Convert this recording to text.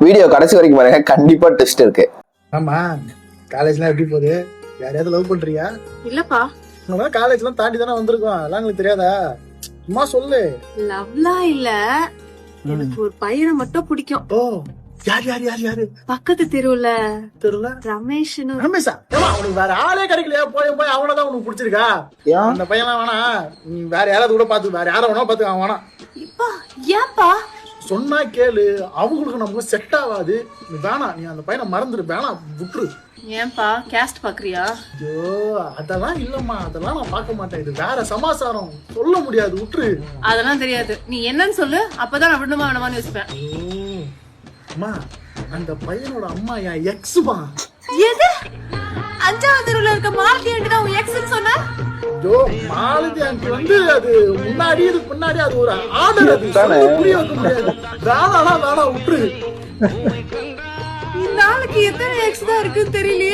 Video கடைசி வரைக்கும் பாருங்க, கண்டிப்பா ட்விஸ்ட் இருக்கு. ஆமா, காலேஜ்லாம் எப்படி போகுது? யாரையாவது லவ் பண்றியா? இல்லப்பா. நம்ம காலேஜ்லாம் தாண்டி தானே வந்திருக்கோம், அதெல்லாம் உங்களுக்கு தெரியாதா? சும்மா சொல்லு. லவ்லாம் இல்ல, எனக்கு ஒரு பையனை மட்டும் பிடிக்கும். ஓ, யார் யார் யார் யாரு? பக்கத்து தெருவுல தெரியல. ரமேஷ்னு. ரமேஷா? ஏமா உனக்கு வேற ஆளே கிடைக்கலையா? போய் போய் அவனதான் உனக்கு பிடிச்சிருக்கா? அந்த பையன்லாம் வேணா, நீ வேற யாராவது கூட பாத்து, வேற யார வேணா பாத்து, அவன் வேணாம். இப்பா ஏன்பா? சொன்னா கேளு, அவங்களுக்கு நமக்கு செட் ஆகாது. நீ வேணாம், நீ அந்த பையனை மறந்துடு, வேணாம், விட்டுரு. ஏன்பா கேஸ்ட் பாக்குறியா? ஐயோ, அதெல்லாம் இல்லம்மா, அதெல்லாம் நான் பார்க்க மாட்டேன். இது வேற சமாசாரம், சொல்ல முடியாது, விட்டுரு. அதெல்லாம் தெரியாது, நீ என்னன்னு சொல்லு, அப்பதான் நான் விடணுமா வேணாமான்னு யோசிப்பேன். அம்மா, அந்த பையனோட அம்மா என் எக்ஸ்மா. எது? 5வது தெருவுல இருக்க மாலதி ஆண்டி தான் உன் எக்ஸ்னு சொன்ன? ஐயோ, மாலதி ஆண்டி வந்து அது முன்னாடி, இதுக்கு முன்னாடி அது ஒரு ஆர்டர், அது புரிய வைக்க முடியாது. வேணாம், விட்டுரு. இந்த ஆளுக்கு எத்தனை எக்ஸ் தான் இருக்குன்னு தெரியல.